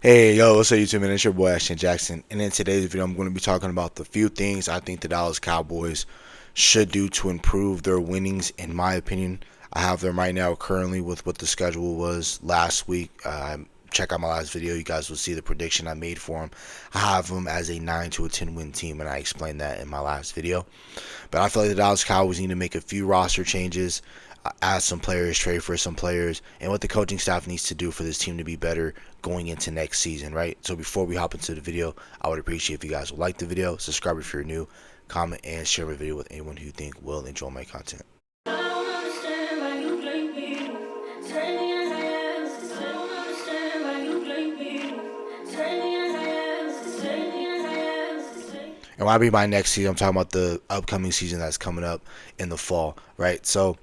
Hey, yo, what's up, YouTube, man? It's your boy, Ashton Jackson. And in today's video, I'm going to be talking about the few things I think the Dallas Cowboys should do to improve their winnings, in my opinion. I have them right now currently with what the schedule was last week. Check out my last video. You guys will see the prediction I made for them. I have them as a 9 to a 10 win team, and I explained that in my last video. But I feel like the Dallas Cowboys need to make a few roster changes, add some players, trade for some players, and what the coaching staff needs to do for this team to be better going into next season, right? So before we hop into the video, I would appreciate if you guys would like the video, subscribe if you're new, comment, and share my video with anyone who you think will enjoy my content. And when I mean by next season, I'm talking about the upcoming season that's coming up in the fall, right? So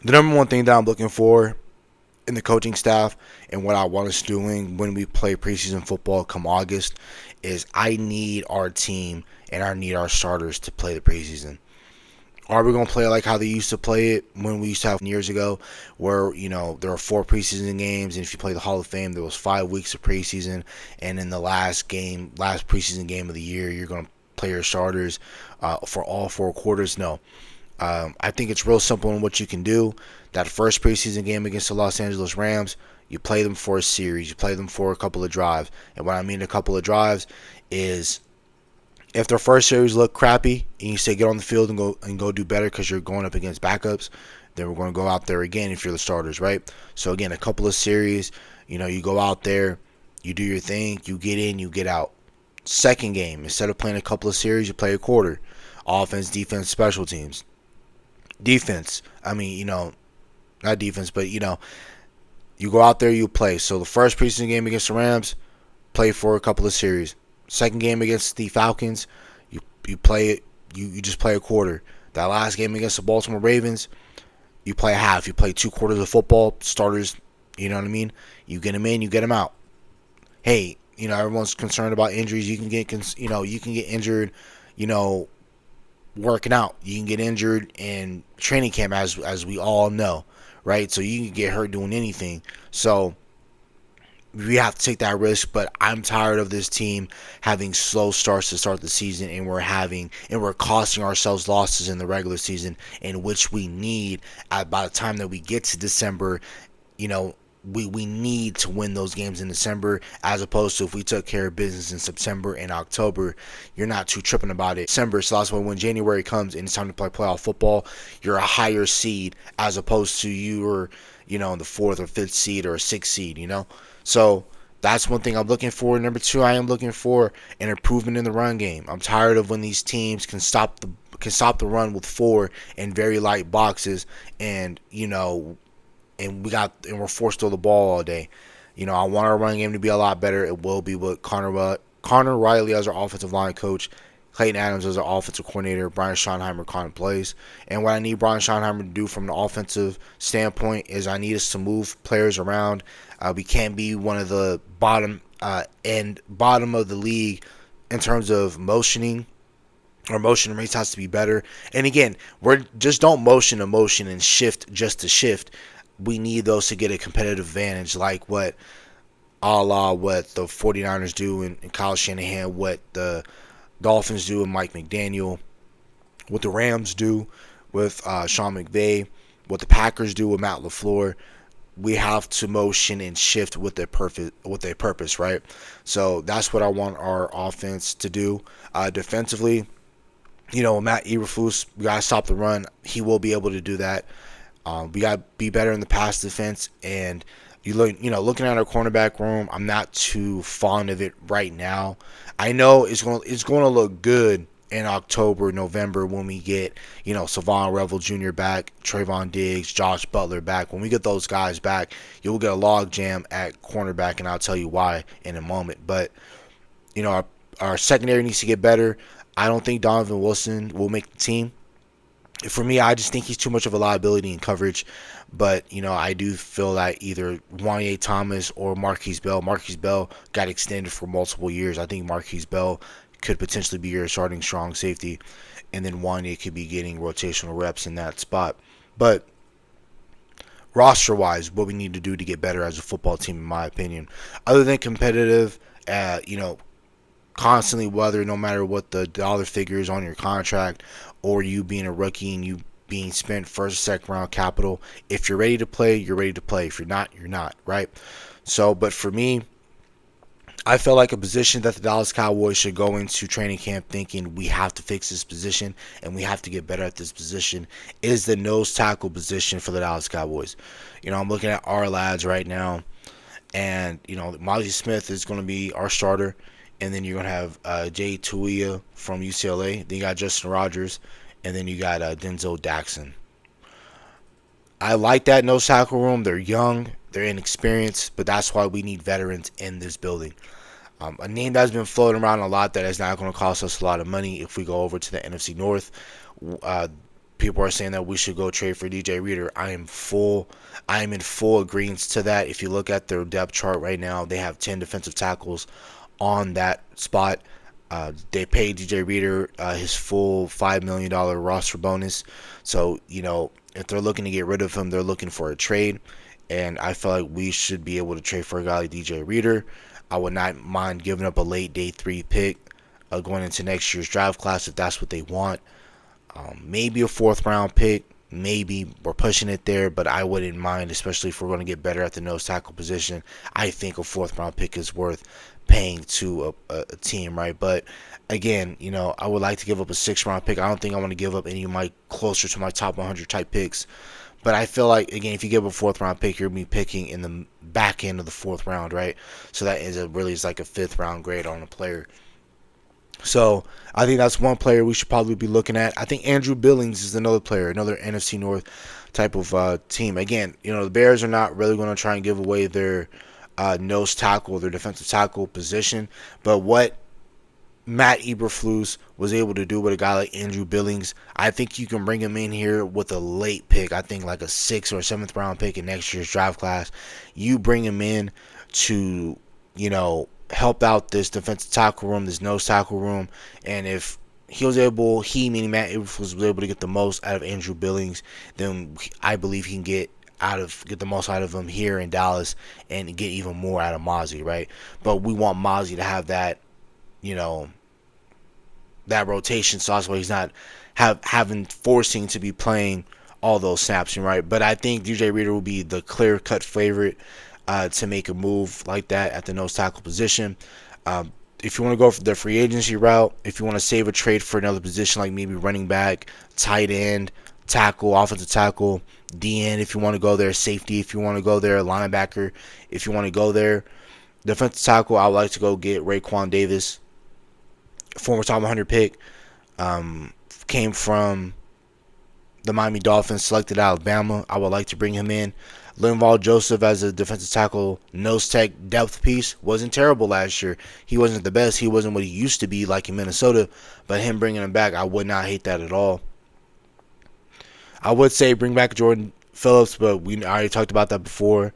the number one thing that I'm looking for in the coaching staff and what I want us doing when we play preseason football come August is I need our team and I need our starters to play the preseason. Are we going to play like how they used to play it when we used to have years ago where, there are 4 preseason games, and if you play the Hall of Fame, there was 5 weeks of preseason, and in the last preseason game of the year, you're going to play your starters for all 4 quarters? No. I think it's real simple in what you can do. That first preseason game against the Los Angeles Rams, you play them for a series. You play them for a couple of drives. And what I mean a couple of drives is if their first series look crappy and you say get on the field and go do better because you're going up against backups, then we're going to go out there again if you're the starters, right? So again, a couple of series, you go out there, you do your thing, you get in, you get out. Second game, instead of playing a couple of series, you play a quarter. Offense, defense, special teams. Defense, not defense, but you go out there, you play. So the first preseason game against the Rams, play for a couple of series. Second game against the Falcons, you play it. You just play a quarter. That last game against the Baltimore Ravens, you play a half. You play 2 quarters of football. Starters, you know what I mean. You get them in, you get them out. Hey, everyone's concerned about injuries. You can get injured. Working out. You can get injured in training camp, as we all know, right? So you can get hurt doing anything. So we have to take that risk, but I'm tired of this team having slow starts to start the season, and we're costing ourselves losses in the regular season, in which we need by the time that we get to December. We need to win those games in December, as opposed to if we took care of business in September and October, you're not too tripping about it. December, so that's when January comes and it's time to play playoff football, you're a higher seed as opposed to you were, in the 4th or 5th seed or a 6th seed, So that's one thing I'm looking for. Number 2, I am looking for an improvement in the run game. I'm tired of when these teams can stop the run with 4 and very light boxes, and we're forced to throw the ball all day. I want our running game to be a lot better. It will be with Connor Riley as our offensive line coach, Clayton Adams as our offensive coordinator, Brian Schottenheimer calling plays. And what I need Brian Schottenheimer to do from an offensive standpoint is I need us to move players around. We can't be one of the bottom of the league in terms of motioning. Our motion rates has to be better. And again, we're just don't motion and shift just to shift. We need those to get a competitive advantage, like what the 49ers do in Kyle Shanahan, what the Dolphins do with Mike McDaniel, what the Rams do with Sean McVay, what the Packers do with Matt LaFleur. We have to motion and shift with a purpose, right? So that's what I want our offense to do. Defensively, Matt Eberflus, we got to stop the run. He will be able to do that. We got to be better in the pass defense, and looking at our cornerback room, I'm not too fond of it right now. I know it's going to look good in October, November when we get, Savon Revel Jr. back, Trayvon Diggs, Josh Butler back. When we get those guys back, you'll get a log jam at cornerback, and I'll tell you why in a moment. But, our secondary needs to get better. I don't think Donovan Wilson will make the team. For me, I just think he's too much of a liability in coverage. But, I do feel that either Wanye Thomas or Marquise Bell got extended for multiple years. I think Marquise Bell could potentially be your starting strong safety, and then Wanye could be getting rotational reps in that spot. But roster wise, what we need to do to get better as a football team, in my opinion. Other than competitive, constantly, whether no matter what the dollar figure is on your contract, or you being a rookie and you being spent first, second round capital. If you're ready to play, you're ready to play. If you're not, you're not, right? So, but for me, I feel like a position that the Dallas Cowboys should go into training camp thinking we have to fix this position and we have to get better at this position is the nose tackle position for the Dallas Cowboys. I'm looking at our lads right now, and Mozzie Smith is going to be our starter, and then you're going to have Jay Tuia from UCLA. Then you got Justin Rogers, and then you got Denzel Daxon. I like that nose tackle room. They're young, they're inexperienced, but that's why we need veterans in this building. A name that's been floating around a lot that is not going to cost us a lot of money if we go over to the NFC North. People are saying that we should go trade for DJ Reader. I am in full agreement to that. If you look at their depth chart right now, they have 10 defensive tackles on that spot. They paid DJ Reader his full $5 million roster bonus. So, if they're looking to get rid of him, they're looking for a trade. And I feel like we should be able to trade for a guy like DJ Reader. I would not mind giving up a late day 3 pick going into next year's draft class if that's what they want. Maybe a 4th round pick. Maybe we're pushing it there, but I wouldn't mind, especially if we're going to get better at the nose tackle position. I think a 4th round pick is worth paying to a team, right? But again, I would like to give up a 6th round pick. I don't think I want to give up any of my closer to my top 100 type picks. But I feel like, again, if you give a 4th round pick, you're going to be picking in the back end of the 4th round, right? So that is really like a 5th round grade on a player. So I think that's one player we should probably be looking at. I think Andrew Billings is another player, another NFC North type of team. Again, the Bears are not really going to try and give away their nose tackle, their defensive tackle position. But what Matt Eberflus was able to do with a guy like Andrew Billings, I think you can bring him in here with a late pick. I think like a 6th or 7th round pick in next year's draft class. You bring him in to, help out this defensive tackle room, this nose tackle room. And if meaning Matt Eberflus, was able to get the most out of Andrew Billings, then I believe he can get the most out of him here in Dallas and get even more out of Mozzie, right? But we want Mozzie to have that, that rotation, so that's why he's not forcing to be playing all those snaps, right? But I think DJ Reader will be the clear-cut favorite to make a move like that at the nose tackle position. If you want to go for the free agency route, if you want to save a trade for another position like maybe running back, tight end, tackle, offensive tackle, DN, if you want to go there, safety, if you want to go there, linebacker, if you want to go there, defensive tackle, I would like to go get Raekwon Davis, former top 100 pick, came from the Miami Dolphins, selected Alabama. I would like to bring him in. Linval Joseph as a defensive tackle, nose tech depth piece, wasn't terrible last year. He wasn't the best. He wasn't what he used to be like in Minnesota, but him bringing him back, I would not hate that at all. I would say bring back Jordan Phillips, but we already talked about that before.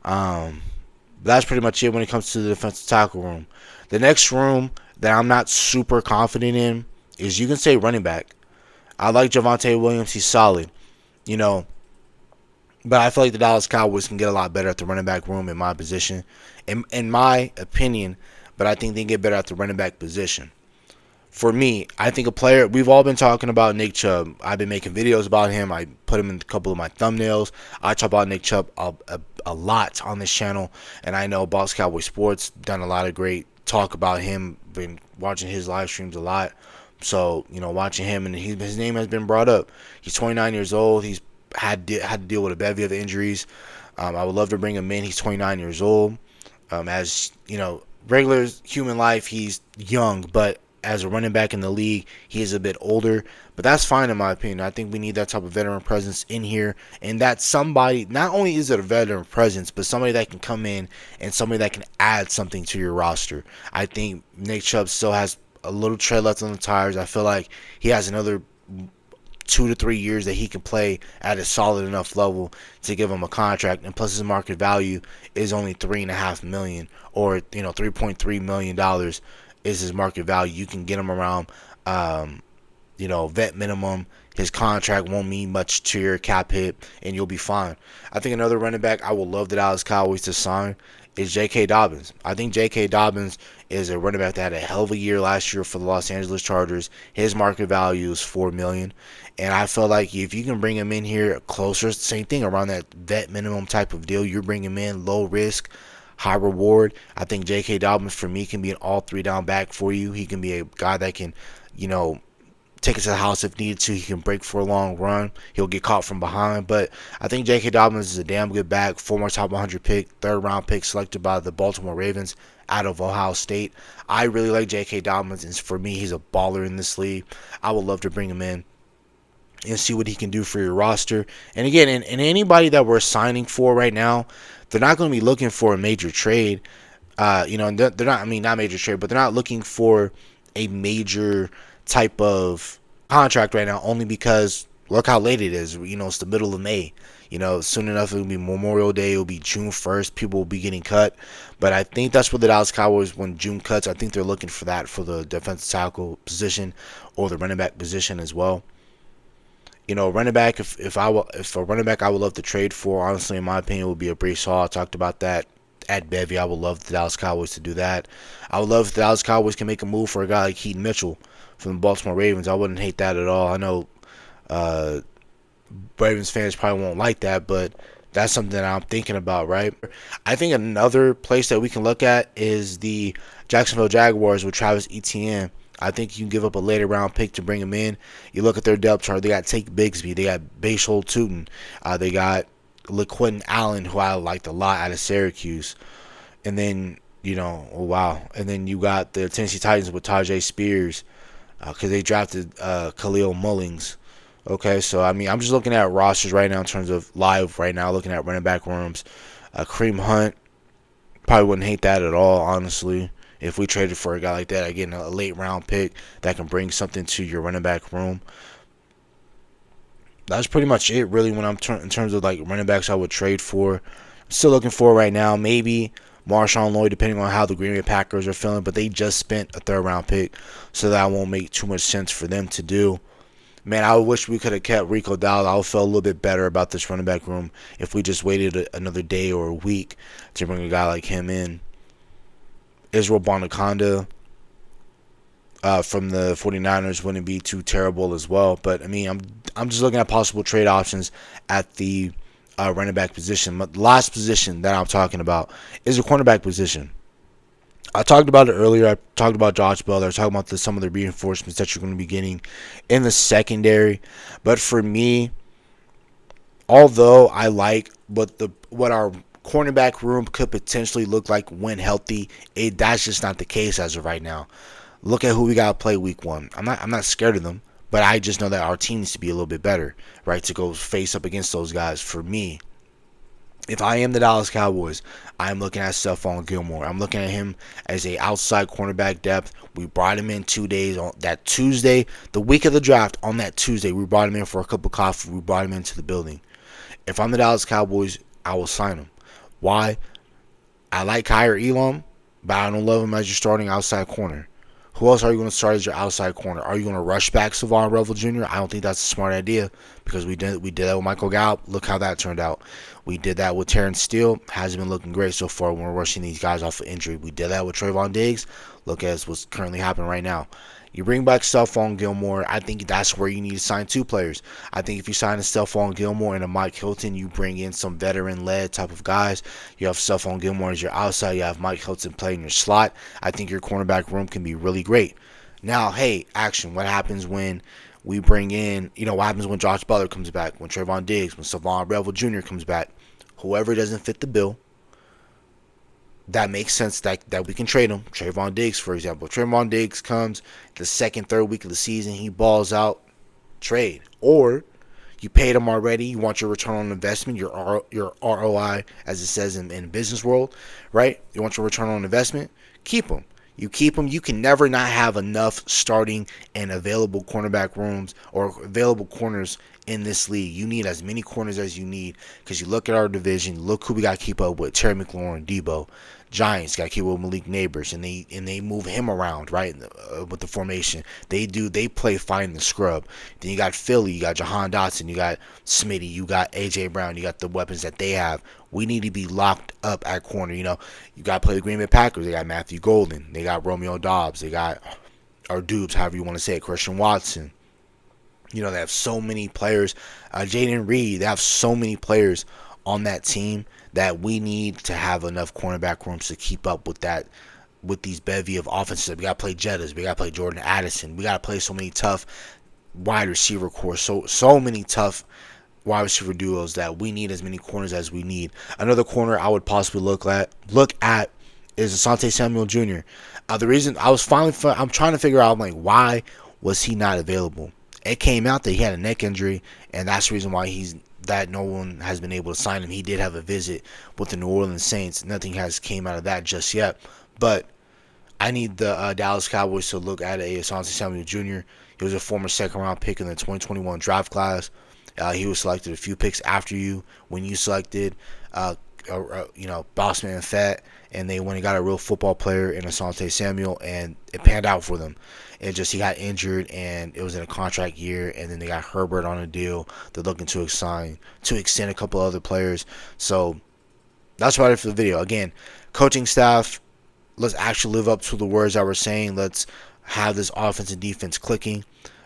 That's pretty much it when it comes to the defensive tackle room. The next room that I'm not super confident in is, you can say, running back. I like Javonte Williams. He's solid, but I feel like the Dallas Cowboys can get a lot better at the running back room in my position, in my opinion, but I think they can get better at the running back position. For me, I think a player, we've all been talking about Nick Chubb. I've been making videos about him. I put him in a couple of my thumbnails. I talk about Nick Chubb a lot on this channel, and I know Boss Cowboy Sports done a lot of great talk about him. Been watching his live streams a lot, so watching him, and his name has been brought up. He's 29 years old. He's had to deal with a bevy of injuries. I would love to bring him in. He's 29 years old. As regular human life, he's young, but as a running back in the league, he is a bit older, but that's fine in my opinion. I think we need that type of veteran presence in here, and that somebody, not only is it a veteran presence, but somebody that can come in and somebody that can add something to your roster. I think Nick Chubb still has a little tread left on the tires. I feel like he has another 2 to 3 years that he can play at a solid enough level to give him a contract, and plus his market value is only $3.5 million, or $3.3 million is his market value. You can get him around vet minimum. His contract won't mean much to your cap hit, and you'll be fine. I think another running back I would love the Dallas Cowboys to sign is J.K. Dobbins. I think J.K. Dobbins is a running back that had a hell of a year last year for the Los Angeles Chargers. His market value is $4 million, and I feel like if you can bring him in here closer, same thing around that vet minimum type of deal, you bring him in low risk, high reward. I think J.K. Dobbins for me can be an all three down back for you. He can be a guy that can, you know, take it to the house if needed to. He can break for a long run. He'll get caught from behind. But I think J.K. Dobbins is a damn good back. Former top 100 pick, third round pick selected by the Baltimore Ravens out of Ohio State. I really like J.K. Dobbins, and for me, he's a baller in this league. I would love to bring him in and see what he can do for your roster. And again, and anybody that we're signing for right now, they're not going to be looking for a major trade. They're not. I mean, not major trade, but they're not looking for a major type of contract right now. Only because look how late it is. It's the middle of May. Soon enough it'll be Memorial Day. It'll be June 1st. People will be getting cut. But I think that's what the Dallas Cowboys, when June cuts, I think they're looking for that for the defensive tackle position or the running back position as well. Running back. If a running back I would love to trade for, honestly, in my opinion, would be a Breece Hall. I talked about that at Bevy. I would love the Dallas Cowboys to do that. I would love if the Dallas Cowboys can make a move for a guy like Keaton Mitchell from the Baltimore Ravens. I wouldn't hate that at all. I know Ravens fans probably won't like that, but that's something that I'm thinking about, right? I think another place that we can look at is the Jacksonville Jaguars with Travis Etienne. I think you can give up a later round pick to bring him in. You look at their depth chart. They got Tate Bigsby. They got Bashol Tootin. They got LaQuinton Allen, who I liked a lot out of Syracuse. And then, oh wow. And then you got the Tennessee Titans with Tajay Spears because they drafted Khalil Mullings. Okay, so I mean, I'm just looking at rosters right now in terms of live right now, looking at running back rooms. Kareem Hunt, probably wouldn't hate that at all, honestly. If we traded for a guy like that, again, a late round pick that can bring something to your running back room. That's pretty much it, really, when I'm in terms of like running backs I would trade for. I'm still looking for right now, maybe Marshawn Lloyd, depending on how the Green Bay Packers are feeling, but they just spent a third round pick, so that won't make too much sense for them to do. Man, I wish we could have kept Rico Dowdle. I would feel a little bit better about this running back room if we just waited another day or a week to bring a guy like him in. Israel Bonaconda from the 49ers wouldn't be too terrible as well. But, I mean, I'm just looking at possible trade options at the running back position. But the last position that I'm talking about is the cornerback position. I talked about it earlier. I talked about Josh Bell. I was talking about some of the reinforcements that you're going to be getting in the secondary. But for me, although I like what our cornerback room could potentially look like when healthy, that's just not the case as of right now. Look at who we got to play week 1. I'm not scared of them, but I just know that our team needs to be a little bit better, right, to go face up against those guys. For me, if I am the Dallas Cowboys, I'm looking at Stephon Gilmore. I'm looking at him as a outside cornerback depth. We brought him in 2 days on that Tuesday, the week of the draft. On that Tuesday, we brought him in for a cup of coffee. We brought him into the building. If I'm the Dallas Cowboys, I will sign him. Why? I like Kyer Elam, but I don't love him as your starting outside corner. Who else are you going to start as your outside corner? Are you going to rush back Savon Revel Jr.? I don't think that's a smart idea because we did that with Michael Gallup. Look how that turned out. We did that with Terrence Steele. Hasn't been looking great so far when we're rushing these guys off of injury. We did that with Trayvon Diggs. Look at what's currently happening right now. You bring back Stephon Gilmore. I think that's where you need to sign 2 players. I think if you sign a Stephon Gilmore and a Mike Hilton, you bring in some veteran-led type of guys. You have Stephon Gilmore as your outside. You have Mike Hilton playing your slot. I think your cornerback room can be really great. Now, hey, action. What happens when we bring in, what happens when Josh Butler comes back, when Trayvon Diggs, when Savon Revel Jr. comes back? Whoever doesn't fit the bill, that makes sense that we can trade him. Trayvon Diggs, for example. Trayvon Diggs comes the second, third week of the season. He balls out. Trade. Or you paid him already. You want your return on investment, your ROI, as it says in the business world, right? You want your return on investment. Keep him. You keep him. You can never not have enough starting and available cornerback rooms or available corners in this league. You need as many corners as you need because you look at our division, look who we got to keep up with. Terry McLaurin, Debo. Giants got to keep with Malik Neighbors, and they move him around, right, with the formation. They play find the scrub. Then you got Philly, you got Jahan Dotson, you got Smitty, you got AJ Brown, you got the weapons that they have. We need to be locked up at corner. You got to play the Green Bay Packers. They got Matthew Golden, they got Romeo Dobbs, they got or Dubes, however you want to say it, Christian Watson. They have so many players. Jaden Reed, they have so many players on that team that we need to have enough cornerback rooms to keep up with that, with these bevy of offenses. We got to play Jettas. We got to play Jordan Addison. We got to play so many tough wide receiver cores. So many tough wide receiver duos that we need as many corners as we need. Another corner I would possibly look at is Asante Samuel Jr. The reason I'm trying to figure out, I'm like, why was he not available? It came out that he had a neck injury, and that's the reason why no one has been able to sign him. He did have a visit with the New Orleans Saints. Nothing has came out of that just yet, but I need the Dallas Cowboys to look at Asante Samuel Jr. He was a former second-round pick in the 2021 draft class. He was selected a few picks after you when you selected, Bossman Fett, and they went and got a real football player in Asante Samuel, and it panned out for them. He got injured, and it was in a contract year, and then they got Herbert on a deal. They're looking to extend a couple other players. So that's about it for the video. Again, coaching staff, let's actually live up to the words that we're saying. Let's have this offense and defense clicking.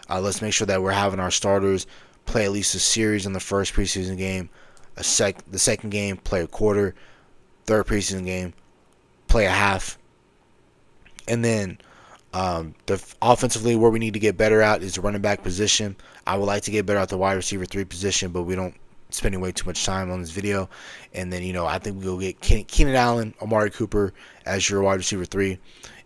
Let's make sure that we're having our starters play at least a series in the first preseason game. The second game, play a quarter. Third preseason game, play a half. And then offensively, where we need to get better at is the running back position. I would like to get better at the wide receiver 3 position, but we don't spending way too much time on this video. And then, I think we'll get Keenan Allen, Amari Cooper as your wide receiver 3.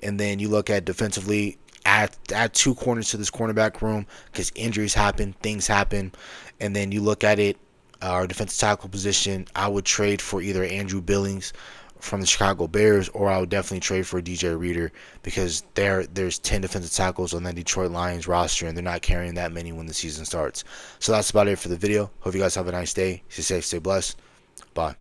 And then you look at defensively, add 2 corners to this cornerback room because injuries happen, things happen. And then you look at it, our defensive tackle position, I would trade for either Andrew Billings from the Chicago Bears, or I would definitely trade for DJ Reader because there's 10 defensive tackles on that Detroit Lions roster, and they're not carrying that many when the season starts. So that's about it for the video. Hope you guys have a nice day. Stay safe, stay blessed. Bye.